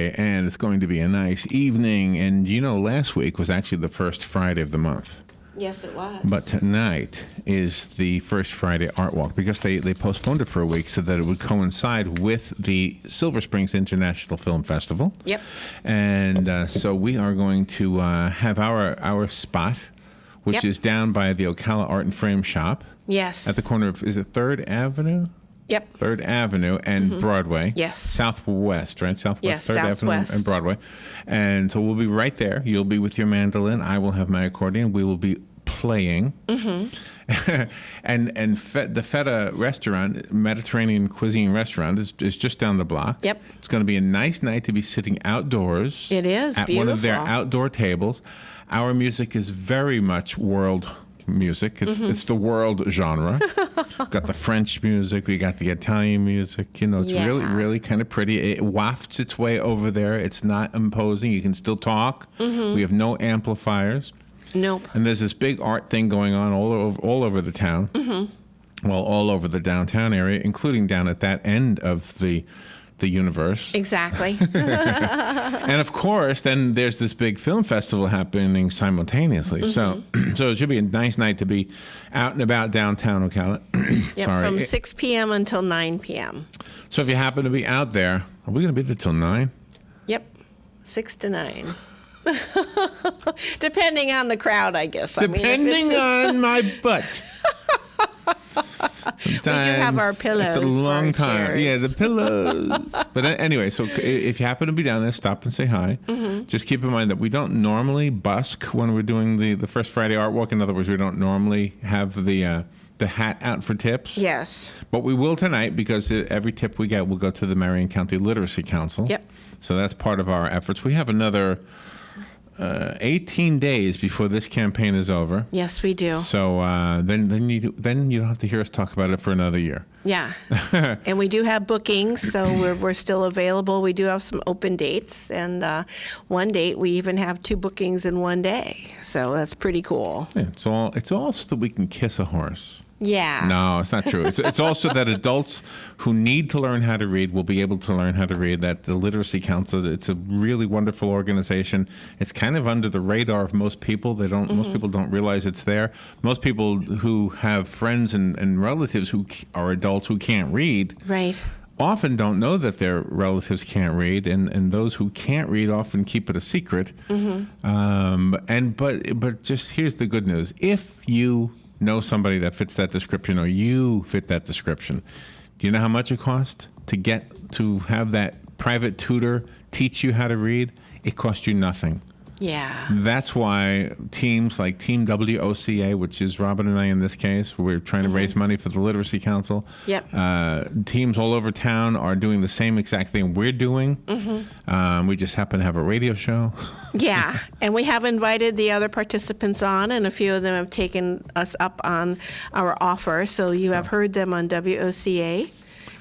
Friday, and it's going to be a nice evening. And last week was actually the first Friday of the month. Yes, it was. But tonight is the first Friday Art Walk because they postponed it for a week so that it would coincide with the Silver Springs International Film Festival. Yep. And so we are going to have our spot, which is down by the Ocala Art and Frame Shop. Yes. At the corner of, is it 3rd Avenue? Yep. 3rd Avenue and Broadway. Yes. Southwest, right? Southwest. Yes, 3rd Avenue Southwest. and Broadway. And so we'll be right there. You'll be with your mandolin. I will have my accordion. We will be playing. and the Feta restaurant, Mediterranean cuisine restaurant, is just down the block. Yep. It's going to be a nice night to be sitting outdoors. It is at beautiful. one of their outdoor tables. Our music is very much world music. It's the world genre. Got the French music. We got the Italian music. It's really, really kind of pretty. It wafts its way over there. It's not imposing. You can still talk. We have no amplifiers. Nope. And there's this big art thing going on all over the town. Well, all over the downtown area, including down at that end of the universe. Exactly. And of course, then there's this big film festival happening simultaneously. So it should be a nice night to be out and about downtown Ocala. Yep, from 6 p.m. until 9 p.m. So if you happen to be out there, are we going to be there till 9? Yep, 6 to 9. Depending on the crowd, I guess. Depending on my butt. We do have our pillows. It's a long for our time. chairs. Yeah, the pillows. But anyway, so if you happen to be down there, stop and say hi. Just keep in mind that we don't normally busk when we're doing the first Friday Art Walk. In other words, we don't normally have the hat out for tips. Yes. But we will tonight because every tip we get will go to the Marion County Literacy Council. Yep. So that's part of our efforts. We have another 18 days before this campaign is over. Yes, we do. So then you don't have to hear us talk about it for another year. Yeah. And we do have bookings, so we're still available. We do have some open dates, and one date we even have 2 bookings in one day. So that's pretty cool. Yeah, it's all so that we can kiss a horse. Yeah. No, it's not true. It's also that adults who need to learn how to read will be able to learn how to read. That the Literacy Council, it's a really wonderful organization. It's kind of under the radar of most people. Most people don't realize it's there. Most people who have friends and relatives who are adults who can't read, Right. often don't know that their relatives can't read, and those who can't read often keep it a secret. But just here's the good news: if you know somebody that fits that description, or you fit that description, do you know how much it costs to have that private tutor teach you how to read? It costs you nothing. Yeah. That's why teams like Team WOCA, which is Robin and I in this case, we're trying to raise money for the Literacy Council. Yep. Teams all over town are doing the same exact thing we're doing. We just happen to have a radio show. Yeah. And we have invited the other participants on, and a few of them have taken us up on our offer. So you have heard them on WOCA.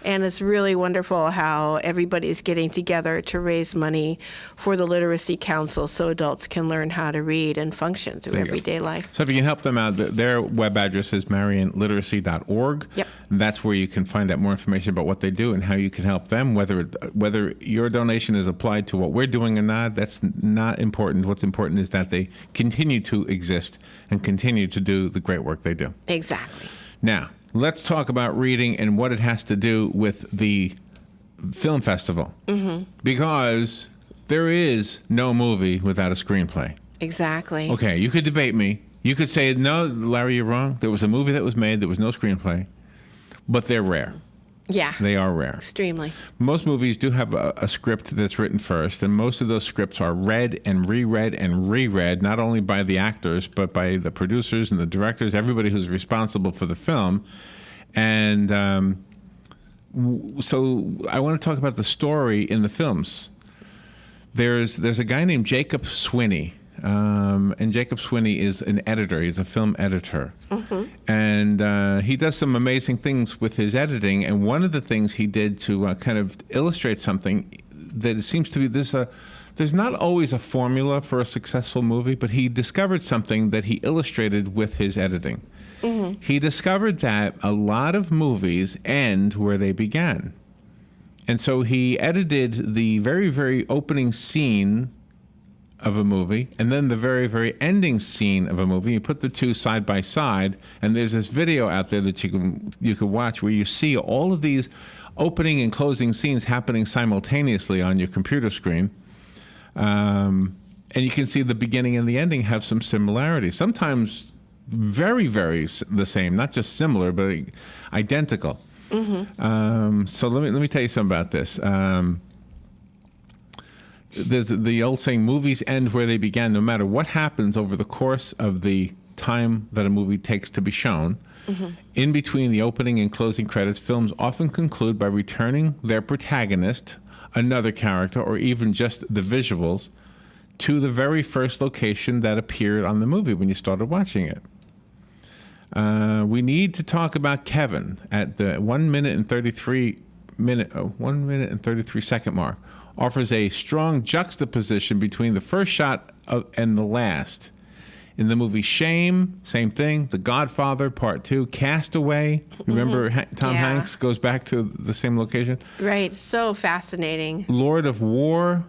And it's really wonderful how everybody's getting together to raise money for the Literacy Council so adults can learn how to read and function through everyday life. So if you can help them out, their web address is marionliteracy.org. Yep. That's where you can find out more information about what they do and how you can help them. Whether your donation is applied to what we're doing or not, that's not important. What's important is that they continue to exist and continue to do the great work they do. Exactly. Now, let's talk about reading and what it has to do with the film festival. Because there is no movie without a screenplay. Exactly. Okay, you could debate me. You could say, no, Larry, you're wrong. There was a movie that was made, there was no screenplay. But they're rare. Yeah. They are rare. Extremely. Most movies do have a script that's written first, and most of those scripts are read and reread, not only by the actors, but by the producers and the directors, everybody who's responsible for the film. And so I want to talk about the story in the films. There's a guy named Jacob Swinney. And Jacob Swinney is an editor. He's a film editor. And he does some amazing things with his editing. And one of the things he did to kind of illustrate something that it seems to be there's not always a formula for a successful movie, but he discovered something that he illustrated with his editing. He discovered that a lot of movies end where they began. And so he edited the very, very opening scene of a movie and then the very, very ending scene of a movie. You put the two side by side, and there's this video out there that you can watch where you see all of these opening and closing scenes happening simultaneously on your computer screen. And you can see the beginning and the ending have some similarities. Sometimes very, very the same, not just similar, but identical. So let me tell you something about this. There's the old saying, movies end where they began. No matter what happens over the course of the time that a movie takes to be shown, in between the opening and closing credits, films often conclude by returning their protagonist, another character, or even just the visuals, to the very first location that appeared on the movie when you started watching it. We need to talk about Kevin at the 1 minute and 33 second mark. Offers a strong juxtaposition between the first shot and the last. In the movie Shame, same thing. The Godfather, Part 2. Castaway, remember Tom Hanks goes back to the same location? Right, so fascinating. Lord of War.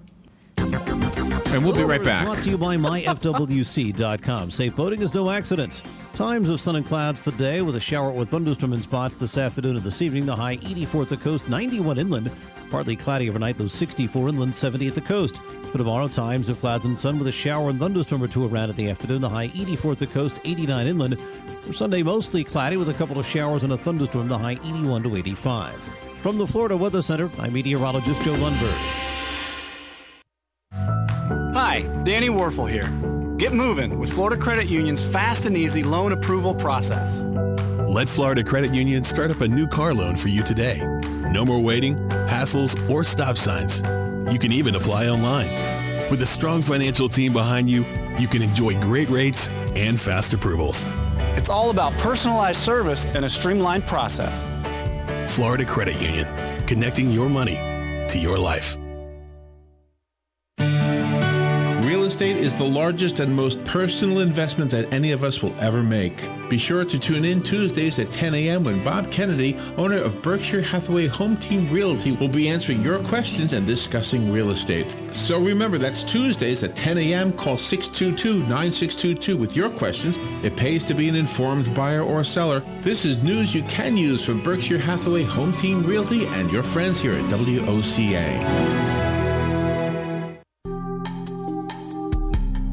And we'll be right back. Brought to you by myfwc.com. Safe boating is no accident. Times of sun and clouds today with a shower or thunderstorm in spots this afternoon and this evening. The high 84 at the coast, 91 inland. Partly cloudy overnight, low 64 inland, 70 at the coast. For tomorrow, times of clouds and sun with a shower and thunderstorm or two around in the afternoon. The high 84 at the coast, 89 inland. For Sunday, mostly cloudy with a couple of showers and a thunderstorm. The high 81 to 85. From the Florida Weather Center, I'm meteorologist Joe Lundberg. Hi, Danny Warfel here. Get moving with Florida Credit Union's fast and easy loan approval process. Let Florida Credit Union start up a new car loan for you today. No more waiting, hassles, or stop signs. You can even apply online. With a strong financial team behind you, you can enjoy great rates and fast approvals. It's all about personalized service and a streamlined process. Florida Credit Union, connecting your money to your life. Real estate is the largest and most personal investment that any of us will ever make. Be sure to tune in Tuesdays at 10 a.m. when Bob Kennedy, owner of Berkshire Hathaway Home Team Realty, will be answering your questions and discussing real estate. So remember, that's Tuesdays at 10 a.m. Call 622-9622 with your questions. It pays to be an informed buyer or seller. This is news you can use from Berkshire Hathaway Home Team Realty and your friends here at WOCA.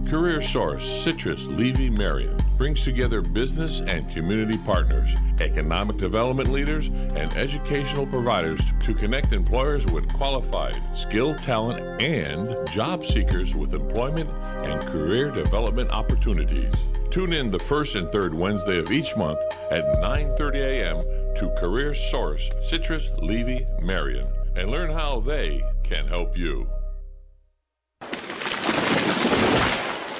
Career Source, Citrus, Levy, Marion brings together business and community partners, economic development leaders, and educational providers to connect employers with qualified, skilled talent and job seekers with employment and career development opportunities. Tune in the first and third Wednesday of each month at 9:30 a.m. to Career Source, Citrus, Levy, Marion, and learn how they can help you.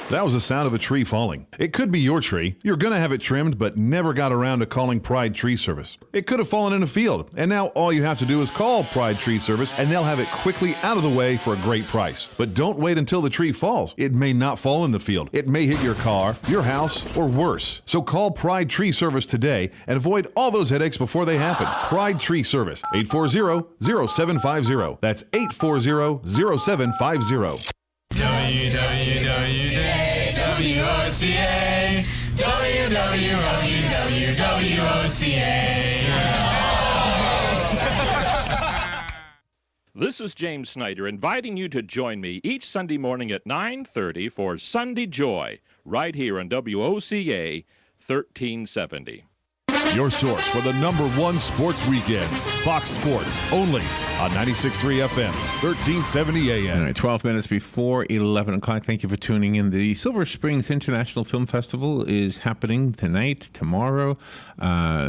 That was the sound of a tree falling. It could be your tree. You're going to have it trimmed, but never got around to calling Pride Tree Service. It could have fallen in a field, and now all you have to do is call Pride Tree Service, and they'll have it quickly out of the way for a great price. But don't wait until the tree falls. It may not fall in the field. It may hit your car, your house, or worse. So call Pride Tree Service today and avoid all those headaches before they happen. Pride Tree Service, 840-0750. That's 840-0750. WWWOCA, WWWOCA. This is James Snyder inviting you to join me each Sunday morning at 9:30 for Sunday Joy, right here on WOCA 1370. Your source for the #1 sports weekends, Fox Sports, only on 96.3 FM, 1370 AM. All right, 12 minutes before 11 o'clock. Thank you for tuning in. The Silver Springs International Film Festival is happening tonight, tomorrow.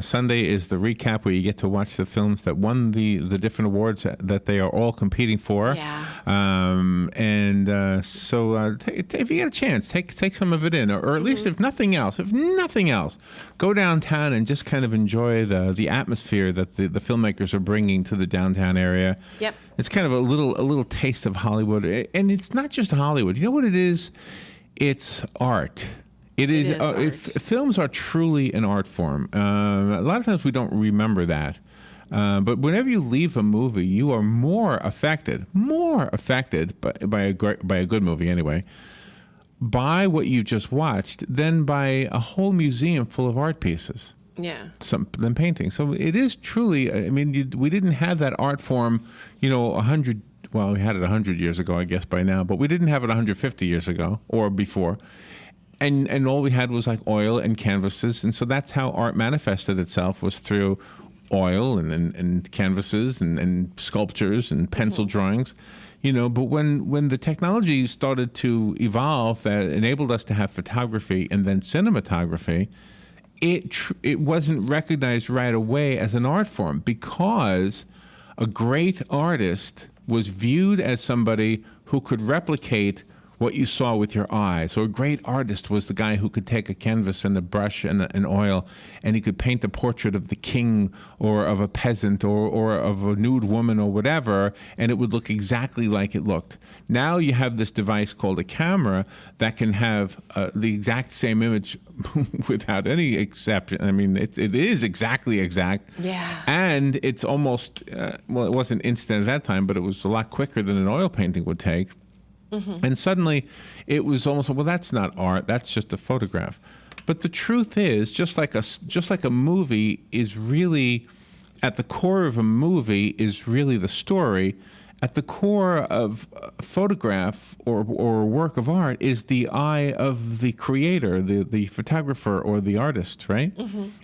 Sunday is the recap where you get to watch the films that won the different awards that they are all competing for. Yeah. So if you get a chance, take some of it in, or at least if nothing else, go downtown and just kind of enjoy the atmosphere that the filmmakers are bringing to the downtown area. Yep. It's kind of a little taste of Hollywood, and it's not just Hollywood. You know what it is? It's art. It is art. Films are truly an art form. A lot of times we don't remember that. But whenever you leave a movie, you are more affected by a good movie anyway, by what you just watched than by a whole museum full of art pieces. Yeah. Than painting. So it is truly, I mean, we didn't have that art form, 100, well, we had it 100 years ago, I guess, by now, but we didn't have it 150 years ago or before. And all we had was like oil and canvases. And so that's how art manifested itself, was through oil and canvases and sculptures and pencil drawings. But when the technology started to evolve that enabled us to have photography and then cinematography, it wasn't recognized right away as an art form, because a great artist was viewed as somebody who could replicate what you saw with your eyes. So a great artist was the guy who could take a canvas and a brush and an oil, and he could paint a portrait of the king or of a peasant or of a nude woman or whatever, and it would look exactly like it looked. Now you have this device called a camera that can have the exact same image without any exception. I mean, it is exactly exact. Yeah. And it's almost, well, it wasn't instant at that time, but it was a lot quicker than an oil painting would take. And suddenly it was almost, well, that's not art, that's just a photograph. But the truth is, just like a movie is really, at the core of a movie is really the story, at the core of a photograph or work of art is the eye of the creator, the photographer or the artist, right?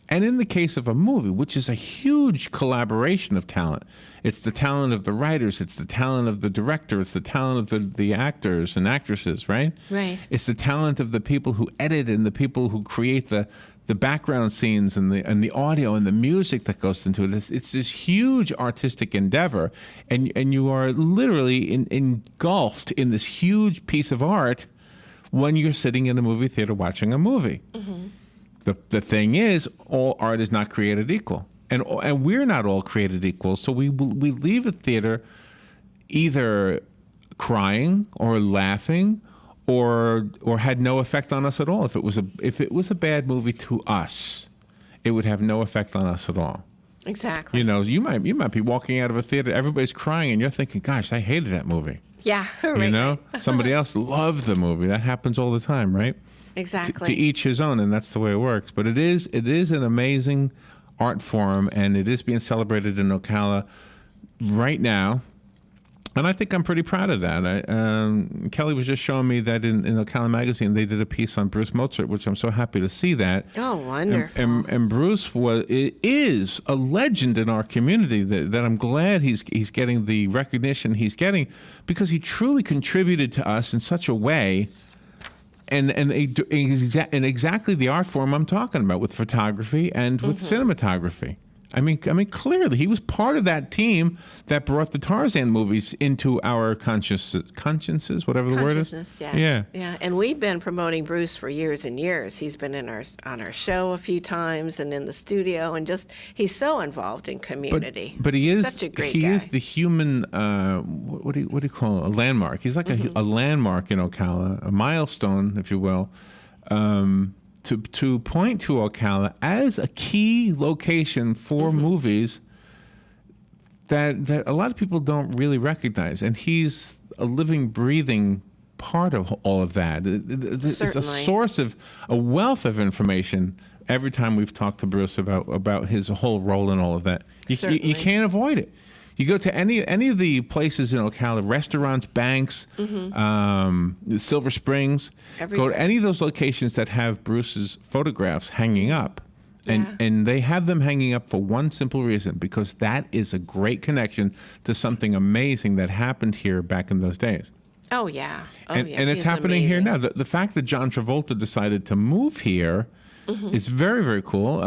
And in the case of a movie, which is a huge collaboration of talent, it's the talent of the writers, it's the talent of the director, it's the talent of the actors and actresses, right? Right. It's the talent of the people who edit and the people who create the background scenes and the audio and the music that goes into it. It's this huge artistic endeavor, and you are literally engulfed in this huge piece of art when you're sitting in a movie theater watching a movie. The thing is, all art is not created equal. And we're not all created equal, so we leave a theater either crying or laughing, or had no effect on us at all. If it was a bad movie to us, it would have no effect on us at all. Exactly. You might be walking out of a theater, everybody's crying, and you're thinking, "Gosh, I hated that movie." Yeah. Right. Somebody else loves the movie. That happens all the time, right? Exactly. To each his own, and that's the way it works. But it is an amazing art form, and it is being celebrated in Ocala right now. And I think I'm pretty proud of that. Kelly was just showing me that in Ocala Magazine, they did a piece on Bruce Mozart, which I'm so happy to see that. Oh, wonderful. And Bruce is a legend in our community that I'm glad he's getting the recognition he's getting, because he truly contributed to us in such a way, and exactly the art form I'm talking about, with photography and with cinematography. I mean, clearly he was part of that team that brought the Tarzan movies into our consciences, whatever the word is. Yeah. And we've been promoting Bruce for years and years. He's been on our show a few times and in the studio, and he's so involved in community. But he is such a great guy. He is the human. What do you call it? A landmark. He's like a landmark in Ocala, a milestone, if you will. To point to Ocala as a key location for movies that a lot of people don't really recognize, and he's a living, breathing part of all of that. It's a source of a wealth of information. Every time we've talked to Bruce about his whole role in all of that, you can't avoid it. You go to any of the places in Ocala, restaurants, banks, Silver Springs, go to any of those locations that have Bruce's photographs hanging up. And they have them hanging up for one simple reason, because that is a great connection to something amazing that happened here back in those days. Oh, yeah. And it's happening here now. The fact that John Travolta decided to move here is very, very cool.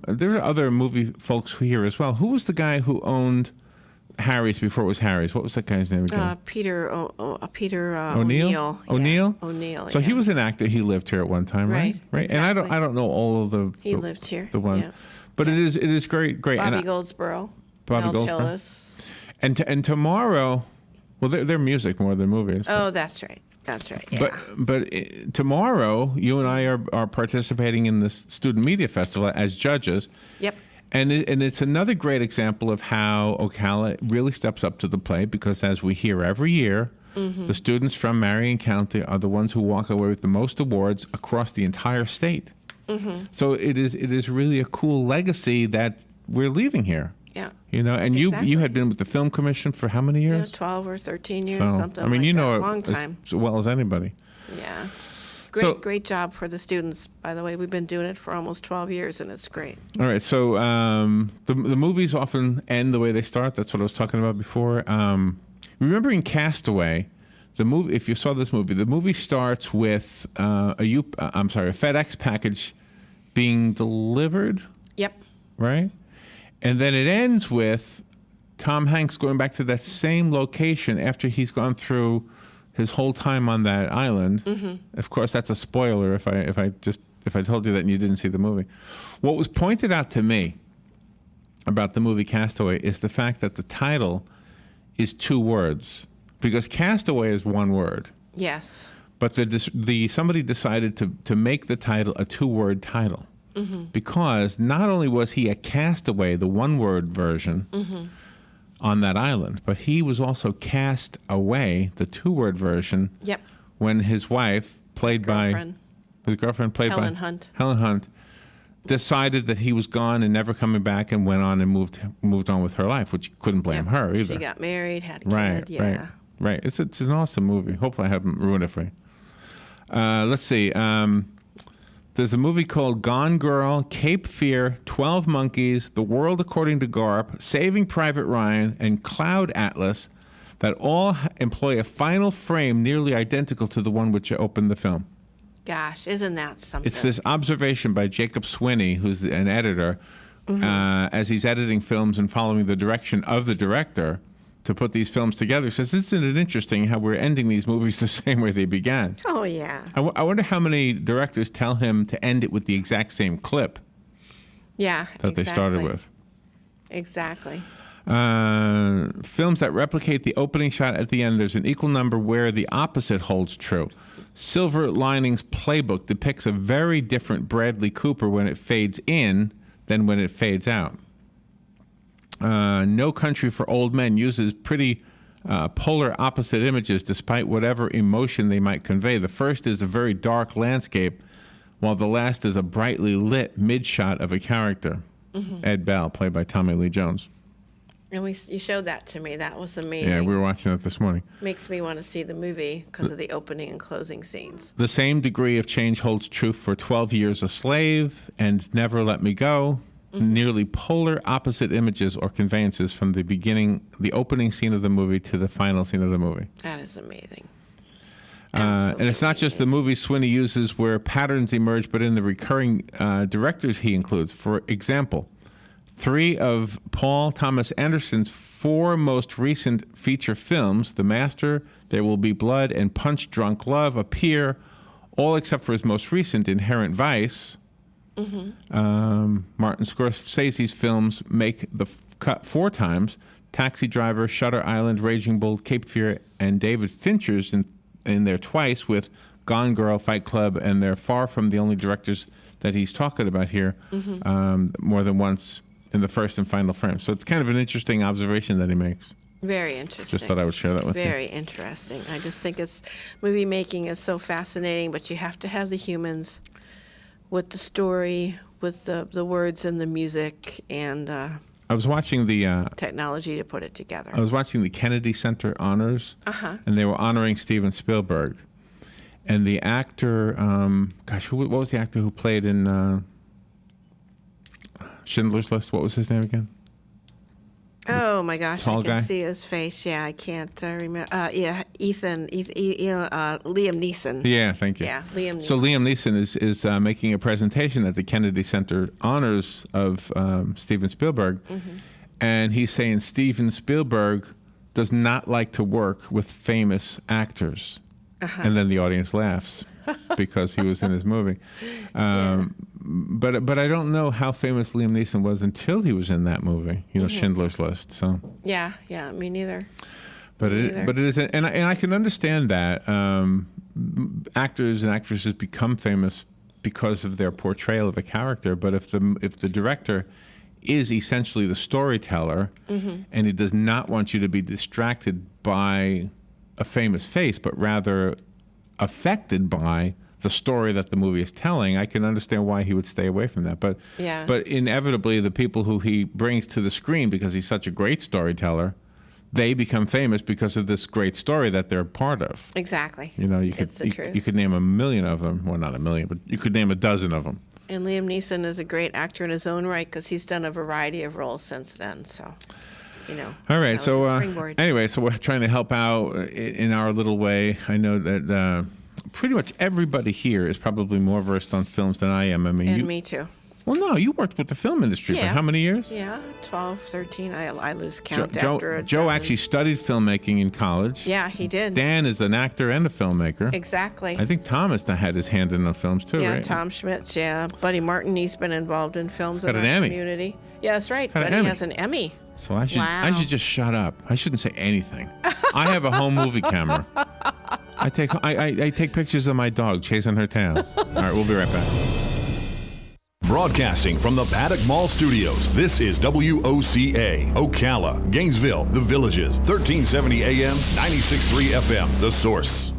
There are other movie folks here as well. Who was the guy who owned Harry's before it was Harry's? What was that guy's name again? Peter O'Neill. O'Neill. O'Neill. So he was an actor. He lived here at one time, right? Right. Exactly. And I don't know all of the. He lived here. The ones, but it is great. Bobby Goldsboro. Bobby Goldsboro. And tomorrow, well, they're music more than movies. Oh, that's right. That's right. Yeah. But tomorrow, you and I are participating in this Student Media Festival as judges. Yep. And it's another great example of how Ocala really steps up to the plate, because as we hear every year, the students from Marion County are the ones who walk away with the most awards across the entire state. So it is really a cool legacy that we're leaving here. Yeah. You know, and Exactly. you had been with the Film Commission for how many years? 12 or 13 years, So, something I mean, like you know that. it Long time. as well as anybody. Yeah. So- Great job for the students. By the way, we've been doing it for almost 12 years, and it's great. All right, so the movies often end the way they start. That's what I was talking about before. Remember in Castaway, the movie. If you saw this movie, the movie starts with a FedEx package being delivered, Yep. right? And then it ends with Tom Hanks going back to that same location after he's gone through his whole time on that island. Of course, that's a spoiler if I told you that and you didn't see the movie. What was pointed out to me about the movie Castaway is the fact that the title is 2 words, because Castaway is 1 word, Yes. but somebody decided to make the title a 2-word title, because not only was he a castaway, the 1-word version, on that island, but he was also cast away, the 2-word version, Yep. when his wife, played Girlfriend. by his girlfriend, played Helen by Hunt. Helen Hunt, decided that he was gone and never coming back, and went on and moved on with her life, which you couldn't blame Yep. her either. She got married, had a kid. Right, Yeah. right. It's an awesome movie. Hopefully, I haven't ruined it for you. Let's see. There's a movie called Gone Girl, Cape Fear, 12 Monkeys, The World According to Garp, Saving Private Ryan, and Cloud Atlas that all employ a final frame nearly identical to the one which opened the film. Gosh, isn't that something? It's this observation by Jacob Swinney, who's an editor, as he's editing films and following the direction of the director to put these films together. He says, isn't it interesting how we're ending these movies the same way they began? Oh, yeah. I wonder how many directors tell him to end it with the exact same clip Yeah. that they started with. Exactly. Films that replicate the opening shot at the end, there's an equal number where the opposite holds true. Silver Linings Playbook depicts a very different Bradley Cooper when it fades in than when it fades out. No Country for Old Men uses pretty polar opposite images despite whatever emotion they might convey. The first is a very dark landscape, while the last is a brightly lit mid-shot of a character. Ed Bell, played by Tommy Lee Jones. And you showed that to me. That was amazing. Yeah, we were watching it this morning. Makes me want to see the movie because of the opening and closing scenes. The same degree of change holds true for 12 Years a Slave and Never Let Me Go. Nearly polar opposite images or conveyances from the beginning, the opening scene of the movie to the final scene of the movie. That is amazing. And it's not just the movies Swinney uses where patterns emerge, but in the recurring directors he includes. For example, 3 of Paul Thomas Anderson's 4 most recent feature films, The Master, There Will Be Blood, and Punch Drunk Love, appear, all except for his most recent, Inherent Vice. Martin Scorsese's films make the cut 4 times. Taxi Driver, Shutter Island, Raging Bull, Cape Fear, and David Fincher's in there twice with Gone Girl, Fight Club, and they're far from the only directors that he's talking about here, more than once in the first and final frame. So it's kind of an interesting observation that he makes. Very interesting. Just thought I would share that with you. Very interesting. I just think movie making is so fascinating, but you have to have the humans with the story, with the words and the music and I was watching the technology to put it together. I was watching the Kennedy Center Honors, and they were honoring Steven Spielberg, and the actor, what was the actor who played in Schindler's List? What was his name again? Oh my gosh, tall I can guy? see his face. Yeah, I can't remember. Yeah, Liam Neeson. Yeah, thank you. Yeah, Liam Neeson. So Liam Neeson is making a presentation at the Kennedy Center Honors of Steven Spielberg, and he's saying Steven Spielberg does not like to work with famous actors. And then the audience laughs because he was in his movie. But I don't know how famous Liam Neeson was until he was in that movie, Schindler's List. So Yeah, me neither. But it is, and I can understand that actors and actresses become famous because of their portrayal of a character. But if the director is essentially the storyteller, and he does not want you to be distracted by a famous face, but rather affected by the story that the movie is telling. I can understand why he would stay away from that. But inevitably, the people who he brings to the screen, because he's such a great storyteller, they become famous because of this great story that they're part of. Exactly. You know, you could name a million of them. Well, not a million, but you could name a dozen of them. And Liam Neeson is a great actor in his own right because he's done a variety of roles since then. So, you know. All right. that was So his springboard. anyway, so we're trying to help out in our little way. I know that pretty much everybody here is probably more versed on films than I am. I mean, And me too. Well, no, you worked with the film industry for Yeah. how many years? Yeah, 12, 13. I lose count after a Joe dozen. actually studied filmmaking in college. Yeah, he did. Dan is an actor and a filmmaker. Exactly. I think Thomas had his hand in the films too, Yeah, right? Tom Schmitz, yeah. Buddy Martin, he's been involved in films got in an our Emmy. community. Yeah, that's right. got an Buddy Emmy. has an Emmy. So I Wow. should just shut up. I shouldn't say anything. I have a home movie camera. I take pictures of my dog chasing her tail. All right, we'll be right back. Broadcasting from the Paddock Mall Studios, this is WOCA, Ocala, Gainesville, The Villages, 1370 AM, 96.3 FM, The Source.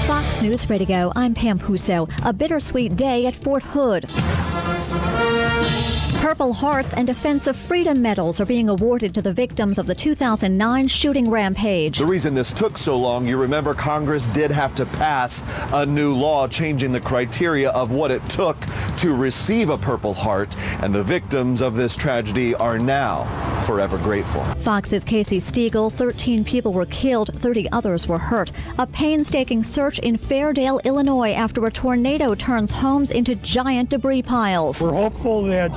Fox News Radio, I'm Pam Huso. A bittersweet day at Fort Hood. Purple Hearts and Defense of Freedom medals are being awarded to the victims of the 2009 shooting rampage. The reason this took so long, you remember Congress did have to pass a new law changing the criteria of what it took to receive a Purple Heart, and the victims of this tragedy are now forever grateful. Fox's Casey Stiegel, 13 people were killed, 30 others were hurt. A painstaking search in Fairdale, Illinois after a tornado turns homes into giant debris piles. We're hopeful that